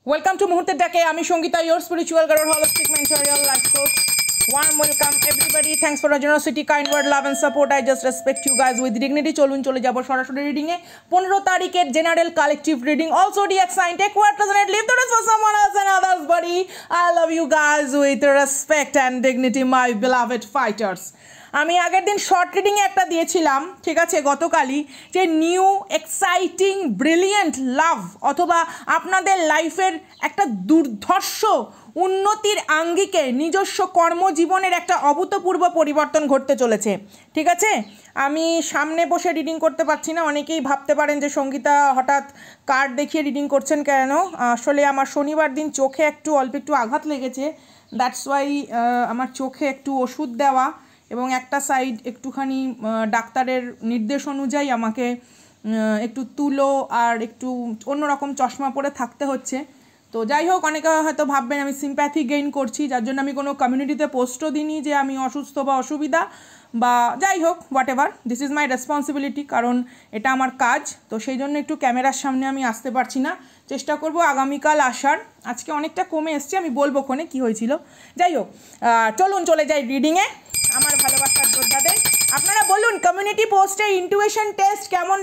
Welcome to Muhurter Dake. I'm Shongita, your spiritual girl, holistic mentor, real life coach. Warm welcome everybody. Thanks for your generosity, kind word, love and support. I just respect you guys with dignity. চলুন চলে যাব সরাসরি reading a 15 তারিখের general collective reading. Also zodiac sign, take what resonate, leave the rest for someone else and others, buddy. I love you guys with respect and dignity, my beloved fighters. আমি আগের দিন short রিডিংয়ে একটা দিয়েছিলাম, ঠিক আছে, গতকালই, যে নিউ এক্সাইটিং ব্রিলিয়েন্ট লাভ অথবা আপনাদের লাইফের একটা দুর্ধর্ষ উন্নতির আঙ্গিকে নিজস্ব কর্মজীবনের একটা অভূতপূর্ব পরিবর্তন ঘটতে চলেছে, ঠিক আছে। আমি সামনে বসে রিডিং করতে পারছি না, অনেকেই ভাবতে পারেন যে সঙ্গীতা হঠাৎ কার্ড দেখিয়ে রিডিং করছেন কেন। আসলে আমার শনিবার দিন চোখে অল্প একটু আঘাত লেগেছে, দ্যাটস ওয়াই আমার চোখে একটু ওষুধ দেওয়া এবং একটা সাইড একটুখানি ডাক্তারের নির্দেশ অনুযায়ী আমাকে একটু তুলো আর একটু অন্যরকম চশমা পরে থাকতে হচ্ছে। তো যাই হোক, অনেকে হয়তো ভাববেন আমি সিম্প্যাথি গেইন করছি, যার জন্য আমি কোনো কমিউনিটিতে পোস্টও দিইনি যে আমি অসুস্থ বা অসুবিধা বা যাই হোক, what ever, this is my responsibility, কারণ এটা আমার কাজ। তো সেই জন্য একটু ক্যামেরার সামনে আমি আসতে পারছি না, চেষ্টা করব আগামীকাল আসার। আজকে অনেকটা কমে এসছে, আমি বলবো কোনে কী হয়েছিল। যাই হোক, চলুন চলে যাই রিডিংয়ে। আমার ভালোবাসার যোদ্ধাদের আপনারা বলুন কমিউনিটি পোস্টে ইন্টুইশন টেস্ট কেমন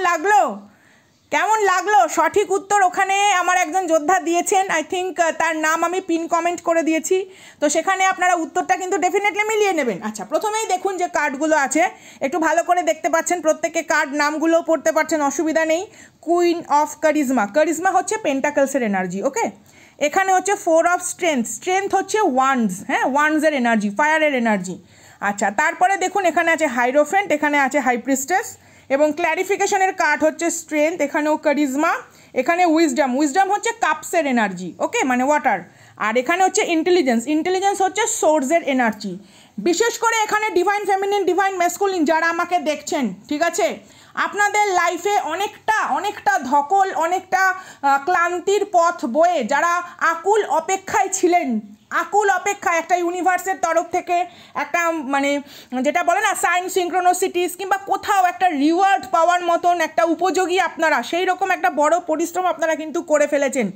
লাগলো। সঠিক উত্তর ওখানে আমার একজন যোদ্ধা দিয়েছেন, আই থিঙ্ক তার নাম আমি পিন কমেন্ট করে দিয়েছি, তো সেখানে আপনারা উত্তরটা কিন্তু ডেফিনেটলি মিলিয়ে নেবেন। আচ্ছা, প্রথমেই দেখুন যে কার্ডগুলো আছে, একটু ভালো করে দেখতে পাচ্ছেন, প্রত্যেকে কার্ড নামগুলোও পড়তে পারছেন, অসুবিধা নেই। কুইন অফ কারিজমা হচ্ছে পেন্টাকলসের এনার্জি, ওকে। এখানে হচ্ছে 4 অফ স্ট্রেংথ হচ্ছে ওয়ান্ডস, হ্যাঁ, ওয়ান্ডসের এনার্জি, ফায়ারের এনার্জি। আচ্ছা, তারপরে দেখুন এখানে আছে হাইরোফেন্ট, এখানে আছে হাই প্রিস্টেস এবং ক্ল্যারিফিকেশনের কার্ড হচ্ছে স্ট্রেংথ, এখানেও কারিজমা, এখানে উইজডম হচ্ছে কাপসের এনার্জি, ওকে, মানে ওয়াটার। আর এখানে হচ্ছে ইন্টেলিজেন্স হচ্ছে সোর্সের এনার্জি। বিশেষ করে এখানে ডিভাইন ফেমিনিন, ডিভাইন ম্যাসকুলিন যারা আমাকে দেখছেন, ঠিক আছে, আপনাদের লাইফে অনেকটা ধকল, অনেকটা ক্লান্তির পথ বয়ে যারা আকুল অপেক্ষায় ছিলেন, একটা ইউনিভার্সের তরফ থেকে একটা মানে যেটা বলে না সাইন সিনক্রোনোসিটিস কিংবা কোথাও একটা রিওয়ার্ড পাওয়ার মতন একটা উপযোগী আপনারা সেই রকম একটা বড় পরিশ্রম আপনারা কিন্তু করে ফেলেছেন।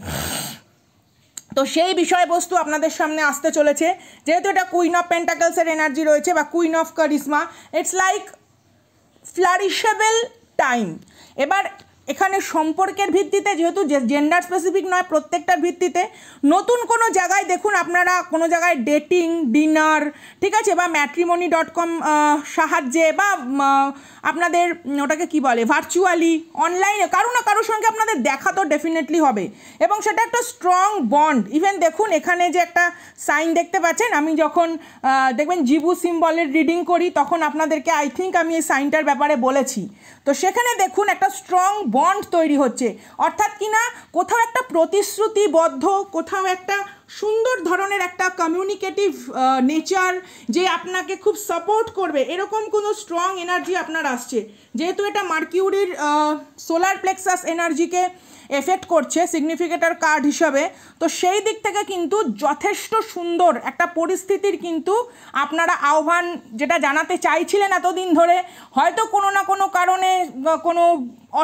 তো সেই বিষয়বস্তু আপনাদের সামনে আসতে চলেছে, যেহেতু এটা কুইন অফ পেন্টাকলসের এনার্জি রয়েছে বা queen of charisma, it's like flourishable time. এবার এখানে সম্পর্কের ভিত্তিতে, যেহেতু জেন্ডার স্পেসিফিক নয়, প্রত্যেকটার ভিত্তিতে নতুন কোনো জায়গায় দেখুন, আপনারা কোনো জায়গায় ডেটিং, ডিনার, ঠিক আছে, বা ম্যাট্রিমনি.com সাহায্যে বা আপনাদের ওটাকে কি বলে ভার্চুয়ালি অনলাইনে কারো না কারোর সঙ্গে আপনাদের দেখা তো ডেফিনেটলি হবে এবং সেটা একটা স্ট্রং বন্ড। ইভেন দেখুন এখানে যে একটা সাইন দেখতে পাচ্ছেন, আমি যখন দেখবেন জিবু সিম্বলের রিডিং করি তখন আপনাদেরকে আই থিঙ্ক আমি এই সাইনটার ব্যাপারে বলেছি। তো সেখানে দেখুন একটা স্ট্রং বন্ড তৈরি হচ্ছে, অর্থাৎ কি না কোথাও একটা প্রতিশ্রুতিবদ্ধ, কোথাও একটা সুন্দর ধরনের একটা কমিউনিকেটিভ নেচার যে আপনাকে খুব সাপোর্ট করবে, এরকম কোনো স্ট্রং এনার্জি আপনার আসছে। যেহেতু এটা মার্কিউরির সোলার প্লেক্সাস এনার্জিকে এফেক্ট করছে সিগনিফিকেটর কার্ড হিসাবে, তো সেই দিক থেকে কিন্তু যথেষ্ট সুন্দর একটা পরিস্থিতির কিন্তু আপনারা আহ্বান যেটা জানাতে চাইছিলেন এতদিন ধরে, হয়তো কোনো না কোনো কারণে কোনো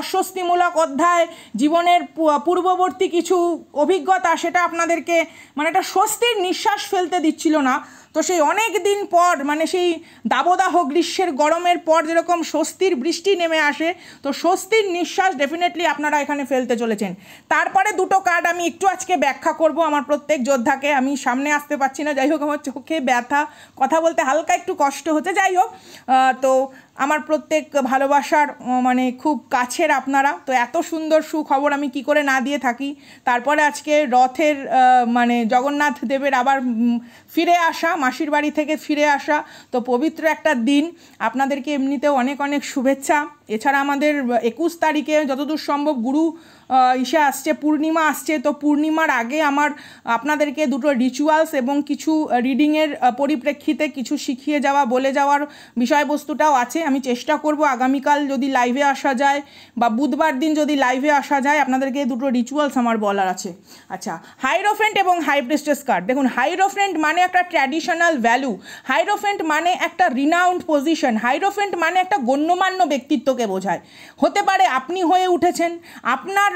অস্বস্তিমূলক অধ্যায় জীবনের পূর্ববর্তী কিছু অভিজ্ঞতা সেটা আপনাদেরকে মানে একটা স্বস্তির নিঃশ্বাস ফেলতে দিচ্ছিল না। তো সেই অনেক দিন পর, মানে সেই দাবদাহ গ্রীষ্মের গরমের পর যেরকম স্বস্তির বৃষ্টি নেমে আসে, তো স্বস্তির নিঃশ্বাস ডেফিনেটলি আপনারা এখানে ফেলতে চলেছেন। তারপরে দুটো কার্ড আমি একটু আজকে ব্যাখ্যা করব আমার প্রত্যেক যোদ্ধাকে। আমি সামনে আসতে পারছি না, যাই হোক, আমার চোখে ব্যথা, কথা বলতে হালকা একটু কষ্ট হচ্ছে, যাই হোক। তো আমার প্রত্যেক ভালোবাসার মানে খুব কাছের আপনারা, তো এত সুন্দর সুখবর আমি কি করে না দিয়ে থাকি। তারপরে আজকে রথের মানে জগন্নাথ দেবের আবার ফিরে আসা, মাসির বাড়ি থেকে ফিরে আসা, তো পবিত্র একটা দিন। আপনাদেরকে এমনিতেও অনেক শুভেচ্ছা। এছাড়া আমাদের 21 তারিখে যতদূর সম্ভব গুরু ইসে আসছে, পূর্ণিমা আসছে, তো পূর্ণিমার আগে আমার আপনাদেরকে দুটো রিচুয়ালস এবং কিছু রিডিংয়ের পরিপ্রেক্ষিতে কিছু শিখিয়ে যাওয়া, বলে যাওয়ার বিষয়বস্তুটাও আছে। আমি চেষ্টা করব আগামীকাল যদি লাইভে আসা যায় বা বুধবার দিন যদি লাইভে আসা যায়, আপনাদেরকে দুটো রিচুয়ালস আমার বলার আছে। আচ্ছা, হাইরোফেন্ট এবং হাই প্রিস্টেস কার্ড দেখুন। হাইরোফেন্ট মানে একটা ট্র্যাডিশনাল ভ্যালু, হাইরোফেন্ট মানে একটা রিনাউন্ড পজিশন, হাইরোফেন্ট মানে একটা গণ্যমান্য ব্যক্তিত্বকে বোঝায়। হতে পারে আপনি হয়ে উঠেছেন, আপনার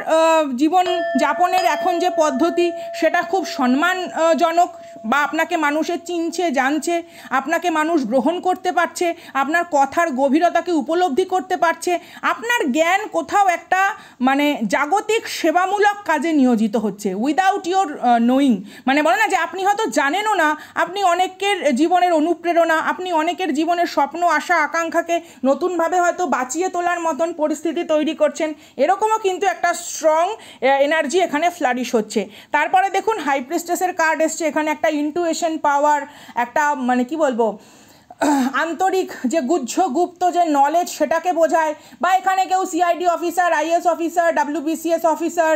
জীবন যাপনের এখন যে পদ্ধতি সেটা খুব সম্মানজনক, বা আপনাকে মানুষে চিনছে, জানছে, আপনাকে মানুষ গ্রহণ করতে পারছে, আপনার কথার গভীরতাকে উপলব্ধি করতে পারছে, আপনার জ্ঞান কোথাও একটা মানে জাগতিক সেবামূলক কাজে নিয়োজিত হচ্ছে উইদাউট ইয়োর নোয়িং। মানে বলে না যে আপনি হয়তো জানেনও না, আপনি অনেকের জীবনের অনুপ্রেরণা, আপনি অনেকের জীবনের স্বপ্ন, আশা, আকাঙ্ক্ষাকে নতুনভাবে হয়তো বাঁচিয়ে তোলার মতন পরিস্থিতি তৈরি করছেন। এরকমও কিন্তু একটা স্ট্রং এনার্জি এখানে ফ্লারিশ হচ্ছে। তারপরে দেখুন হাই প্রিস্টেসের কার্ড এসছে, এখানে একটা ইন্টুইশন পাওয়ার, একটা মানে কি বলবো আন্তরিক যে গুপ্ত যে নলেজ সেটাকে বোঝায়, বা এখানে কেউ CID officer, IAS officer, WBCS officer,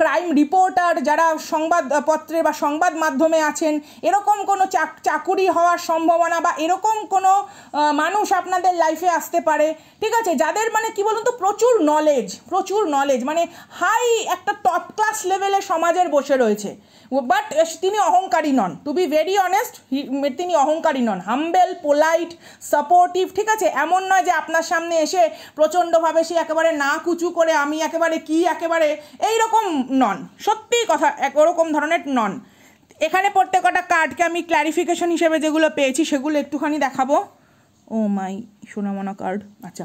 crime reporter যারা সংবাদপত্রে বা সংবাদ মাধ্যমে আছেন, এরকম কোনো চাকুরি হওয়ার সম্ভাবনা বা এরকম কোনো মানুষ আপনাদের লাইফে আসতে পারে, ঠিক আছে, যাদের মানে কি বলুন তো প্রচুর নলেজ, মানে হাই একটা টপ ক্লাস লেভেলে সমাজের বসে রয়েছে, বাট তিনি অহংকারী নন। টু বি ভেরি অনেস্ট, তিনি অহংকারী নন, হাম্বেল, পোলাইট, সাপোর্টিভ, ঠিক আছে। এমন নয় যে আপনার সামনে এসে প্রচণ্ডভাবে সে একেবারে না কুচু করে আমি একেবারে এইরকম নন, সত্যি কথা ওরকম ধরনের নন। এখানে প্রত্যেকটা কার্ডকে আমি ক্ল্যারিফিকেশন হিসেবে যেগুলো পেয়েছি সেগুলো একটুখানি দেখাবো। ও মাই সোনামোনা কার্ড, আচ্ছা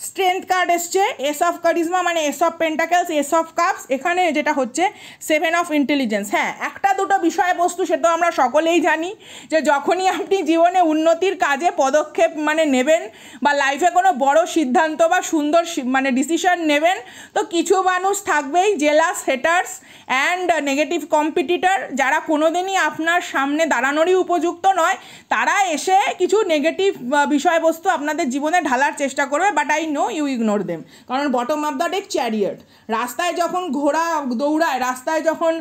স্ট্রেংথ কার্ড এসছে, এস অফ কারিজমা মানে S of pentacles, S of cups, এখানে যেটা হচ্ছে 7 অফ ইন্টেলিজেন্স। হ্যাঁ, একটা দুটো বিষয়বস্তু সেটা আমরা সকলেই জানি যে যখনই আপনি জীবনে উন্নতির কাজে পদক্ষেপ মানে নেবেন বা লাইফে কোনো বড় সিদ্ধান্ত বা সুন্দর মানে ডিসিশন নেবেন, তো কিছু মানুষ থাকবেই jealous, haters and negative competitor, যারা কোনোদিনই আপনার সামনে দাঁড়ানোরই উপযুক্ত নয়, তারা এসে কিছু নেগেটিভ বিষয়বস্তু আপনাদের জীবনে ঢালার চেষ্টা করবে, but I know you ignore them. কারণ bottom of the deck chariot, রাস্তায় যখন ঘোড়া দৌড়ায়, রাস্তায় যখন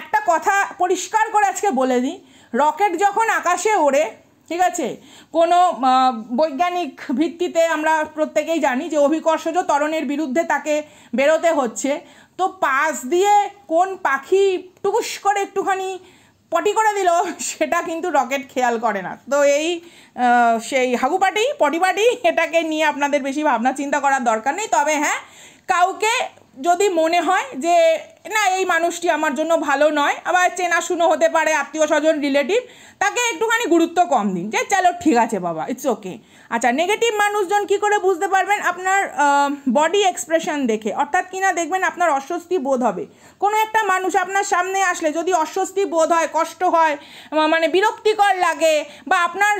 একটা কথা পরিষ্কার করে আজকে বলে দিই, রকেট যখন আকাশে ওড়ে, ঠিক আছে, কোনো বৈজ্ঞানিক ভিত্তিতে আমরা প্রত্যেকেই জানি যে অভিকর্ষজ ত্বরণের বিরুদ্ধে তাকে বেরোতে হচ্ছে, তো পাশ দিয়ে কোন পাখি টুকুস করে একটুখানি পটি করে দিল সেটা কিন্তু রকেট খেয়াল করে না। তো এই সেই পটি পাটি এটাকে নিয়ে আপনাদের বেশি ভাবনা চিন্তা করার দরকার নেই। তবে হ্যাঁ, কাউকে যদি মনে হয় যে না এই মানুষটি আমার জন্য ভালো নয়, আবার চেনাশুনো হতে পারে, আত্মীয় স্বজন, রিলেটিভ, তাকে একটুখানি গুরুত্ব কম দিন, যে চলো ঠিক আছে বাবা, ইটস ওকে। আচ্ছা, নেগেটিভ মানুষজন কি করে বুঝতে পারবেন? আপনার বডি এক্সপ্রেশন দেখে, অর্থাৎ কিনা দেখবেন আপনার অস্বস্তি বোধ হবে। কোনো একটা মানুষ আপনার সামনে আসলে যদি অস্বস্তি বোধ হয়, কষ্ট হয়, মানে বিরক্তিকর লাগে, বা আপনার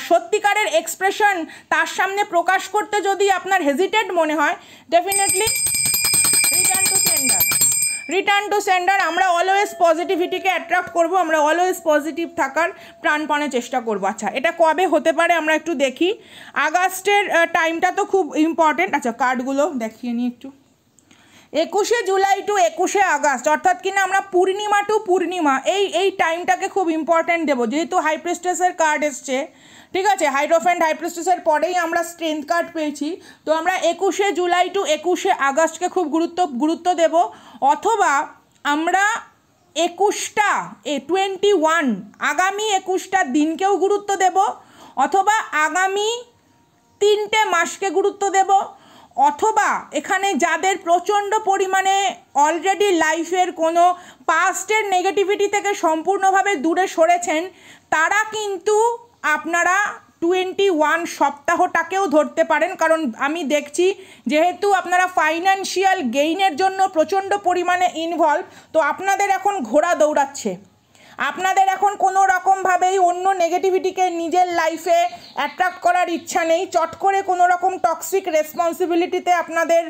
সত্যিকারের এক্সপ্রেশন তার সামনে প্রকাশ করতে যদি আপনার হেজিটেট মনে হয়, ডেফিনেটলি রিটার্ন টু সেন্ডার। আমরা অলওয়েজ পজিটিভিটিকে অ্যাট্রাক্ট করব, আমরা অলওয়েজ পজিটিভ থাকার প্রাণপণে চেষ্টা করব। আচ্ছা, এটা কবে হতে পারে আমরা একটু দেখি। আগস্টের টাইমটা তো খুব ইম্পর্টেন্ট। আচ্ছা, কার্ডগুলো দেখিয়ে নিই একটু। 21শে জুলাই টু 21শে আগস্ট, অর্থাৎ কিনা আমরা পূর্ণিমা টু পূর্ণিমা এই টাইমটাকে খুব ইম্পর্টেন্ট দেবো, যেহেতু হাই প্রিস্টেসের কার্ড এসছে, ঠিক আছে, হাইরোফ্যান্ট হাই প্রিস্টেসের পরেই আমরা স্ট্রেংথ কার্ড পেয়েছি, তো আমরা 21শে জুলাই টু 21শে আগস্টকে খুব গুরুত্ব দেব, অথবা আমরা 21 আগামী 21টা দিনকেও গুরুত্ব দেব, অথবা আগামী 3টে মাসকে গুরুত্ব দেব, অথবা এখানে যাদের প্রচণ্ড পরিমাণে অলরেডি লাইফের কোনো পাস্টের নেগেটিভিটি থেকে সম্পূর্ণভাবে দূরে সরেছেন, তারা কিন্তু আপনারা 21 সপ্তাহটাকেও ধরতে পারেন। কারণ আমি দেখছি যেহেতু আপনারা ফাইন্যান্সিয়াল গেইনের জন্য প্রচণ্ড পরিমাণে ইনভলভ, তো আপনাদের এখন ঘোড়া দৌড়াচ্ছে, আপনাদের এখন কোনো রকমভাবেই অন্য নেগেটিভিটিকে নিজের লাইফে অ্যাট্রাক্ট করার ইচ্ছা নেই, চট করে কোনো রকম টক্সিক রেসপন্সিবিলিটিতে আপনাদের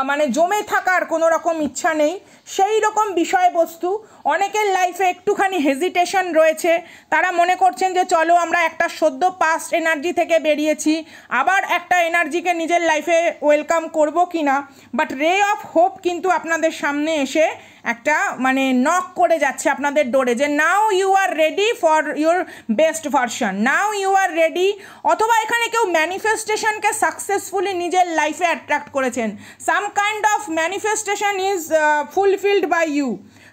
মানে জমে থাকার কোনো রকম ইচ্ছা নেই, সেই রকম বিষয়বস্তু। অনেকের লাইফে একটুখানি হেজিটেশন রয়েছে, তারা মনে করছেন যে চলো আমরা একটা সদ্য পাস্ট এনার্জি থেকে বেরিয়েছি, আবার একটা এনার্জিকে নিজের লাইফে ওয়েলকাম করব কি না, বাট রে অফ হোপ কিন্তু আপনাদের সামনে এসে একটা মানে নক করে যাচ্ছে আপনাদের ডোরে, যে now you are ready for your best version, now you are ready. অথবা এখানে কেউ ম্যানিফেস্টেশনকে সাকসেসফুলি নিজের লাইফে অ্যাট্রাক্ট করেছেন, some kind of manifestation is fulfilled by you,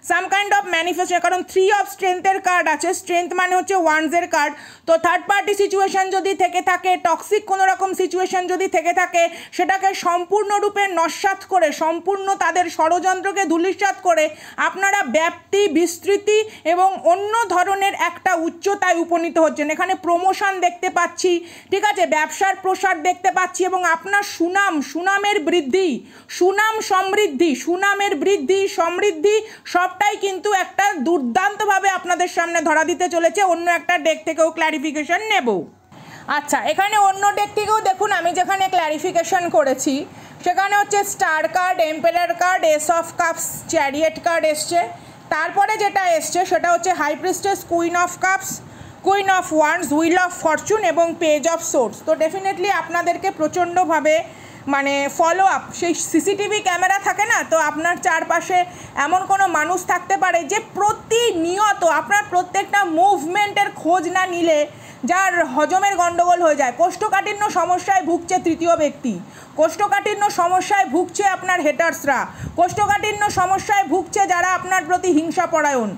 some kind of manifestation, কারণ 3 অফ স্ট্রেংথের কার্ড আছে, স্ট্রেংথ মানে হচ্ছে ওয়ান্সের কার্ড। তো থার্ড পার্টি সিচুয়েশন যদি থেকে থাকে, টক্সিক কোনো রকম সিচুয়েশন যদি থেকে থাকে, সেটাকে সম্পূর্ণরূপে নস্যাৎ করে, সম্পূর্ণ তাদের ষড়যন্ত্রকে ধূলিসাৎ করে আপনারা ব্যাপ্তি, বিস্তৃতি এবং অন্য ধরনের একটা উচ্চতায় উপনীত হচ্ছেন। এখানে প্রমোশন দেখতে পাচ্ছি, ঠিক আছে, ব্যবসার প্রসার দেখতে পাচ্ছি, এবং আপনার সুনামের বৃদ্ধি, সুনাম সমৃদ্ধি, সুনামের বৃদ্ধি, সমৃদ্ধি সবটাই কিন্তু একটা দুর্দান্তভাবে আপনাদের সামনে ধরা দিতে চলেছে। অন্য একটা ডেক থেকেও ক্ল্যারিফিকেশন নেব। আচ্ছা, এখানে অন্য ডেক থেকেও দেখুন আমি যেখানে ক্ল্যারিফিকেশন করেছি সেখানে হচ্ছে star card, empire card, ace of cups, chariot card এসছে। তারপরে যেটা এসছে সেটা হচ্ছে high priestess, queen of cups, queen of wands, wheel of fortune এবং পেজ অফ সোর্স। তো ডেফিনেটলি আপনাদেরকে প্রচণ্ডভাবে মানে ফলো আপ, সেই সিসিটিভি ক্যামেরা থাকে না, তো আপনার চারপাশে এমন কোনো মানুষ থাকতে পারে যে প্রতিনিয়ত আপনার প্রত্যেকটা মুভমেন্টের খোঁজ না নিলে যার হজমের গণ্ডগোল হয়ে যায়। কোষ্ঠকাঠিন্য সমস্যায় ভুগছে তৃতীয় ব্যক্তি, কোষ্ঠকাঠিন্য সমস্যায় ভুগছে আপনার হেটার্সরা, কোষ্ঠকাঠিন্য সমস্যায় ভুগছে যারা আপনার প্রতি হিংসাপরায়ণ।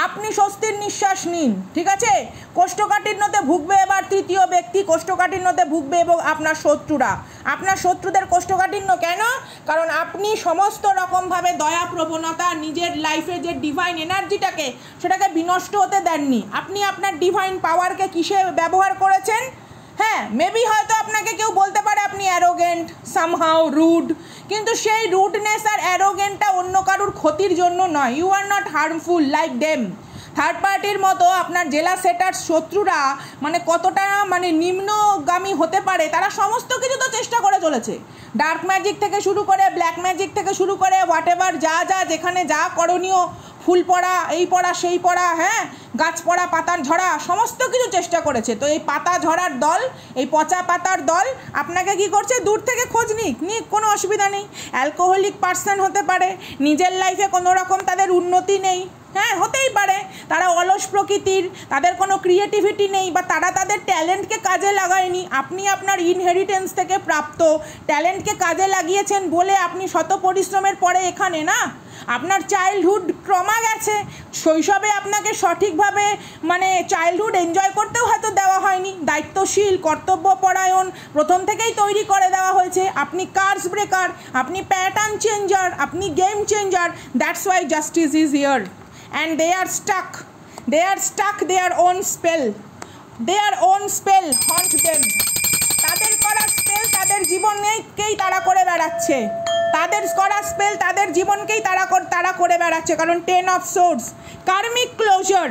আপনি স্বস্তির নিঃশ্বাস নিন, ঠিক আছে। কোষ্ঠকাঠিন্যতে ভুগবে এবার তৃতীয় ব্যক্তি, কোষ্ঠকাঠিন্যতে ভুগবে এবং আপনার শত্রুরা। আপনার শত্রুদের কোষ্ঠকাঠিন্য কেন? কারণ আপনি সমস্ত রকমভাবে দয়া প্রবণতা, নিজের লাইফে যে ডিভাইন এনার্জিটাকে সেটাকে বিনষ্ট হতে দেননি। আপনি আপনার ডিভাইন পাওয়ারকে কিসে ব্যবহার করেছেন? হ্যাঁ, মেবি হয়তো আপনাকে কেউ বলতে পারে আপনি অ্যারোগেন্ট, সামহাউ রুড, কিন্তু সেই রুডনেস আর অ্যারোগেন্টটা অন্য কারুর ক্ষতির জন্য নয়। You are not harmful like them. Third পার্টির মতো আপনার জেলা সেটার শত্রুরা মানে কতটা মানে নিম্নগামী হতে পারে, তারা সমস্ত কিছু তো চেষ্টা করে চলেছে। ডার্ক ম্যাজিক থেকে শুরু করে, ব্ল্যাক ম্যাজিক থেকে শুরু করে, হোয়াট এভার যা যেখানে যা করণীয়, ফুল পড়া, এই পড়া, সেই পড়া, হ্যাঁ, গাছ পড়া, পাতার ঝরা, সমস্ত কিছু চেষ্টা করেছে। তো এই পাতা ঝরার দল, এই পচা পাতার দল আপনাকে কি করছে? দূর থেকে খোঁজ নিক, কোনো অসুবিধা নেই। অ্যালকোহলিক পার্সন হতে পারে, নিজের লাইফে কোনো রকম তাদের উন্নতি নেই, হ্যাঁ হতেই পারে, তারা অলস প্রকৃতির, তাদের কোনো ক্রিয়েটিভিটি নেই, বা তারা তাদের ট্যালেন্টকে কাজে লাগায়নি। আপনি আপনার ইনহেরিটেন্স থেকে প্রাপ্ত ট্যালেন্টকে কাজে লাগিয়েছেন বলে আপনি শত পরিশ্রমের পরে এখানে না। আপনার চাইল্ডহুড ট্রমা গেছে, শৈশবে আপনাকে সঠিকভাবে মানে চাইল্ডহুড এনজয় করতেও হয়তো দেওয়া হয়নি। দায়িত্বশীল, কর্তব্যপরায়ণ প্রথম থেকেই তৈরি করে দেওয়া হয়েছে। আপনি কার্স ব্রেকার, আপনি প্যাটার্ন চেঞ্জার, আপনি game changer. That's why justice is here and they are stuck their own spell haunt them. তাদের করা স্পেল তাদের জীবনকেই তারা করে বেড়াচ্ছে, তাদের করা স্পেল তাদের জীবনকেই তারা করে বেড়াচ্ছে। কারণ 10 অফ সোর্স, কার্মিক ক্লোজার,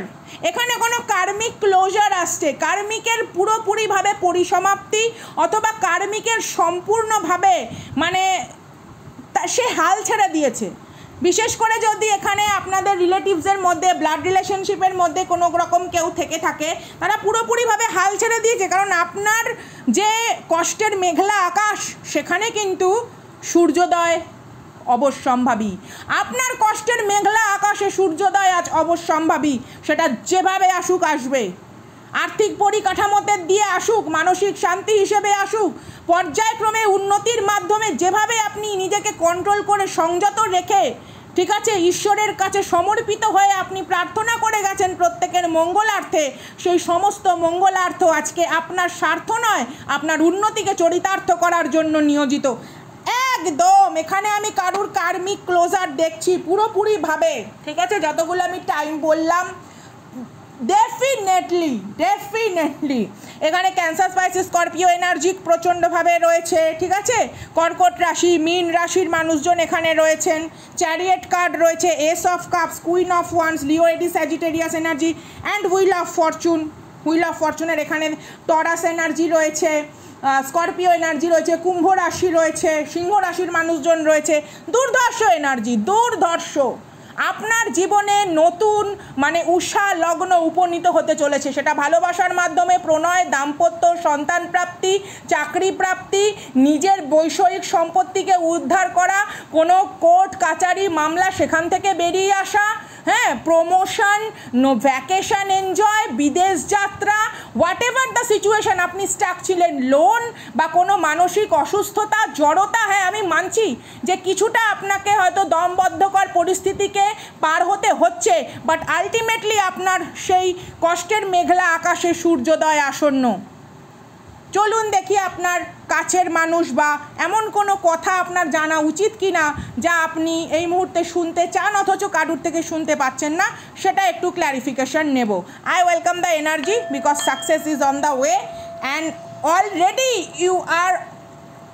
এখানে কোনো কার্মিক ক্লোজার আসছে, কার্মিকের পুরোপুরিভাবে পরিসমাপ্তি, অথবা কার্মিকের সম্পূর্ণভাবে মানে সে হাল ছেড়ে দিয়েছে। বিশেষ করে যদি এখানে আপনাদের রিলেটিভসের মধ্যে, ব্লাড রিলেশনশিপের মধ্যে কোনো রকম কেউ থেকে থাকে, তারা পুরোপুরিভাবে হাল ছেড়ে দিয়েছে। কারণ আপনার যে কষ্টের মেঘলা আকাশ, সেখানে কিন্তু সূর্যোদয় অবশ্যম্ভাবী। আপনার কষ্টের মেঘলা আকাশে সূর্যোদয় আজ অবশ্যম্ভাবী, সেটা যেভাবে আসুক আসবে। আর্থিক পরিকাঠামোতে দিয়ে আসুক, মানসিক শান্তি হিসেবে আসুক, পর্যায়ক্রমে উন্নতির মাধ্যমে যেভাবে আপনি নিজেকে কন্ট্রোল করে সংযত রেখে, ঠিক আছে, ঈশ্বরের কাছে সমর্পিত হয়ে আপনি প্রার্থনা করে গেছেন প্রত্যেকের মঙ্গলার্থে, সেই সমস্ত মঙ্গলার্থ আজকে আপনার স্বার্থ নয়, আপনার উন্নতিকে চরিতার্থ করার জন্য নিয়োজিত। একদম এখানে আমি কারুর কার্মিক ক্লোজার দেখছি পুরোপুরিভাবে, ঠিক আছে, যতগুলো আমি টাইম বললাম। ডেফিনেটলি এখানে ক্যান্সার, স্পাইসিস, স্করপিও এনার্জি প্রচণ্ডভাবে রয়েছে, ঠিক আছে। কর্কট রাশি, মীন রাশির মানুষজন এখানে রয়েছেন। চ্যারিয়েট কার্ড রয়েছে, ace of cups, queen of wands, Leo, এডিস, Sagittarius energy and wheel of ফরচুনের এখানে টরাস এনার্জি রয়েছে, স্করপিও এনার্জি রয়েছে, কুম্ভ রাশি রয়েছে, সিংহ রাশির মানুষজন রয়েছে। দুর্ধর্ষ এনার্জি, দুর্ধর্ষ। আপনার জীবনে নতুন মানে উষা লগ্ন উপনীত হতে চলেছে, সেটা ভালোবাসার মাধ্যমে, প্রণয়, দাম্পত্য, সন্তান প্রাপ্তি, চাকরি প্রাপ্তি, নিজের বৈষয়িক সম্পত্তিকে উদ্ধার করা, কোনো কোর্ট কাচারি মামলা সেখান থেকে বেরিয়ে আসা, হ্যাঁ, প্রমোশন, ভ্যাকেশন এনজয়, বিদেশ যাত্রা, হোয়াট এভার দ্য সিচুয়েশন আপনি স্টাক ছিলেন, লোন বা কোনো মানসিক অসুস্থতা, জড়তা, হ্যাঁ আমি মানছি যে কিছুটা আপনাকে হয়তো দমবদ্ধকর পরিস্থিতিকে পার হতে হচ্ছে, বাট আলটিমেটলি আপনার সেই কষ্টের মেঘলা আকাশে সূর্যোদয় আসন্ন। চলুন দেখি আপনার কাছের মানুষ বা এমন কোনো কথা আপনার জানা উচিত কি না যা আপনি এই মুহূর্তে শুনতে চান অথচ কারুর থেকে শুনতে পাচ্ছেন না, সেটা একটু ক্ল্যারিফিকেশন নেব। I welcome the energy because success is on the way and already you are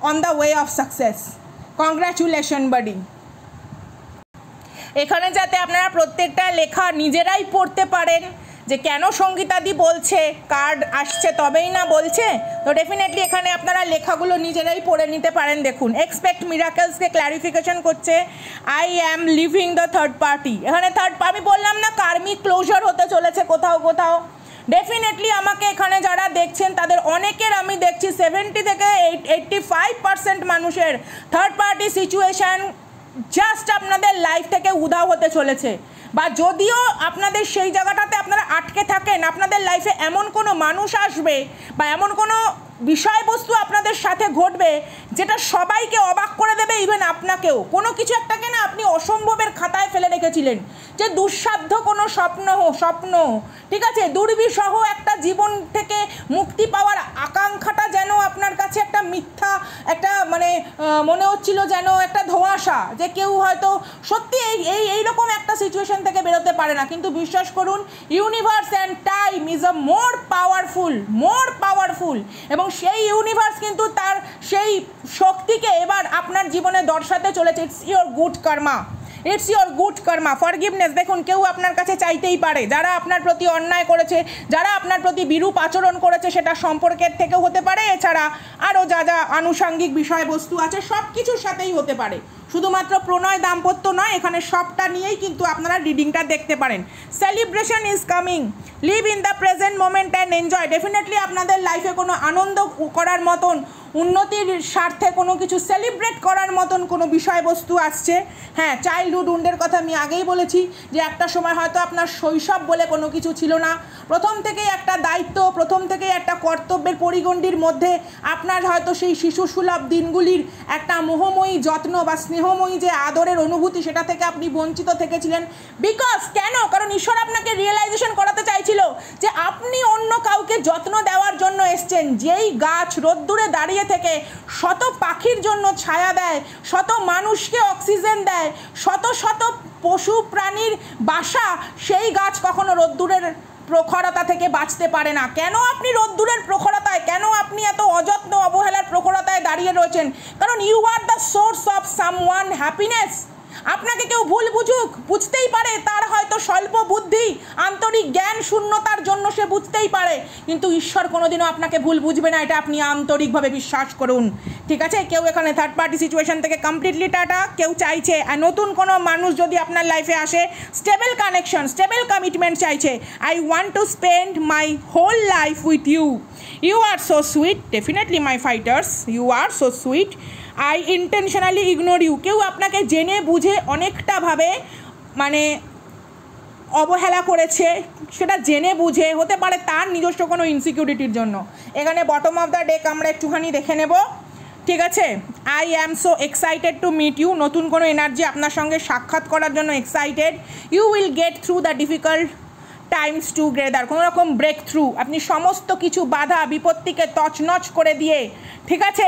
on the way of success. Congratulation buddy. এখানে যাতে আপনারা প্রত্যেকটা লেখা নিজেরাই পড়তে পারেন যে কেন সঙ্গীতাদি বলছে, কার্ড আসছে তবেই না বলছে, তো ডেফিনেটলি এখানে আপনারা লেখাগুলো নিজেরাই পড়ে নিতে পারেন। দেখুন, এক্সপেক্ট মিরাকেলসকে ক্ল্যারিফিকেশন করছে I am living the third party. এখানে আমি বললাম না কার্মিক ক্লোজার হতে চলেছে কোথাও কোথাও। ডেফিনেটলি আমাকে এখানে যারা দেখছেন তাদের অনেকের আমি দেখছি 70 থেকে 85% মানুষের থার্ড পার্টি সিচুয়েশান জাস্ট আপনাদের লাইফ থেকে উধাও হতে চলেছে, বা যদিও আপনাদের সেই জায়গাটাতে আপনারা আটকে থাকেন, আপনাদের লাইফে এমন কোনো মানুষ আসবে বা এমন কোনো বিষয়বস্তু আপনাদের সাথে ঘটবে যেটা সবাইকে অবাক করে দেবে, ইভেন আপনাকেও। কোনো কিছু একটাকে না আপনি অসম্ভবের খাতায় ফেলে রেখেছিলেন, যে দুঃসাধ্য কোনো স্বপ্ন, ঠিক আছে, দুর্বিষহ একটা জীবন থেকে মুক্তি পাওয়ার আকাঙ্ক্ষাটা যেন আপনার কাছে একটা মিথ্যা, একটা মানে মনে হচ্ছিল যেন একটা ধোঁয়াশা, যে কেউ হয়তো সত্যি এইরকম একটা সিচুয়েশন থেকে বেরোতে পারে না। কিন্তু বিশ্বাস করুন, universe and time is a more powerful, এবং সেই ইউনিভার্স কিন্তু তার সেই শক্তিকে এবার আপনার জীবনে দর্শাতে চলেছে। It's your good Karma, forgiveness. দেখুন, কেউ আপনার কাছে চাইতেই পারে, যারা আপনার প্রতি অন্যায় করেছে, যারা আপনার প্রতি বিরূপ আচরণ করেছে, সেটা সম্পর্কের থেকেও হতে পারে, এছাড়া আরও যা যা আনুষঙ্গিক বিষয়বস্তু আছে সব কিছুর সাথেই হতে পারে। শুধুমাত্র প্রণয় দাম্পত্য নয়, এখানে সবটা নিয়েই কিন্তু আপনারা রিডিংটা দেখতে পারেন। Celebration is coming, live in the present moment and enjoy. Definitely আপনাদের লাইফে কোনো আনন্দ করার মতন, উন্নতির স্বার্থে কোনো কিছু সেলিব্রেট করার মতন কোনো বিষয়বস্তু আসছে। হ্যাঁ, চাইল্ডহুড উন্ডের কথা আমি আগেই বলেছি যে একটা সময় হয়তো আপনার শৈশব বলে কোনো কিছু ছিল না, প্রথম থেকেই একটা দায়িত্ব, প্রথম থেকেই একটা কর্তব্যের পরিগণ্ডির মধ্যে আপনার হয়তো সেই শিশুসুলভ দিনগুলির একটা মোহময়ী যত্ন বা স্নেহময়ী যে আদরের অনুভূতি, সেটা থেকে আপনি বঞ্চিত থেকেছিলেন। কারণ ঈশ্বর আপনাকে রিয়েলাইজেশন করাতে চাইছিল যে আপনি অন্য কাউকে যত্ন দেওয়ার জন্য এসছেন। যেই গাছ রোদ্দুরে দাঁড়িয়ে থেকে শত পাখির জন্য ছায়া দেয়, শত মানুষকে অক্সিজেন দেয়, শত শত পশু প্রাণীর বাসা, সেই গাছ কখনো রোদ্দুরের প্রখরতা থেকে বাঁচতে পারে না। কেন আপনি রোদ্দুরের প্রখরতায়, কেন আপনি এত অযত্ন অবহেলার প্রখরতায় দাঁড়িয়ে রয়েছেন? কারণ you are the source of someone happiness. আপনাকে কেউ ভুল বুঝতেই পারে, তার হয়তো স্বল্প বুদ্ধি, আন্তরিক জ্ঞান শূন্যতার জন্য সে বুঝতেই পারে, কিন্তু ঈশ্বর কোনোদিনও আপনাকে ভুল বুঝবে না, এটা আপনি আন্তরিকভাবে বিশ্বাস করুন। ঠিক আছে, কেউ এখানে থার্ড পার্টি সিচুয়েশন থেকে কমপ্লিটলি টাটা, কেউ চাইছে আর নতুন কোনো মানুষ যদি আপনার লাইফে আসে, স্টেবল কানেকশন, স্টেবল কমিটমেন্ট চাইছে। I want to spend my whole life with you, you are so sweet. Definitely my fighters, you are so sweet. I intentionally ignore you. কেউ আপনাকে জেনে বুঝে অনেকটাভাবে মানে অবহেলা করেছে, সেটা জেনে বুঝে হতে পারে তার নিজস্ব কোনো ইনসিকিউরিটির জন্য। এখানে বটম অফ দ্য ডেক আমরা একটুখানি দেখে নেব, ঠিক আছে। I am so excited to meet you. নতুন কোনো এনার্জি আপনার সঙ্গে সাক্ষাৎ করার জন্য excited. You will get through the difficult times together. কোনো রকম ব্রেক থ্রু, আপনি সমস্ত কিছু বাধা বিপত্তিকে তছনছ করে দিয়ে, ঠিক আছে,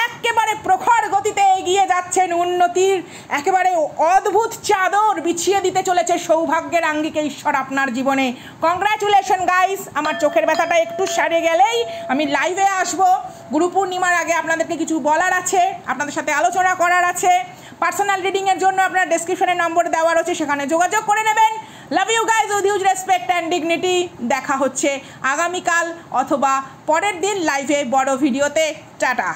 একেবারে প্রখর গতিতে এগিয়ে যাচ্ছেন। উন্নতির একেবারে অদ্ভুত চাদর বিছিয়ে দিতে চলেছে সৌভাগ্যের আঙ্গিকে ঈশ্বর আপনার জীবনে। কংগ্র্যাচুলেশন গাইস। আমার চোখের ব্যথাটা একটু সারে গেলেই আমি লাইভে আসবো। গুরু পূর্ণিমার আগে আপনাদেরকে কিছু বলার আছে, আপনাদের সাথে আলোচনা করার আছে। পার্সোনাল রিডিংয়ের জন্য আপনার ডেসক্রিপশনে নম্বর দেওয়া রয়েছে, সেখানে যোগাযোগ করে নেবেন। Love you guys with huge respect and dignity. দেখা হচ্ছে আগামীকাল অথবা পরের দিন লাইভে বড় ভিডিওতে। টাটা।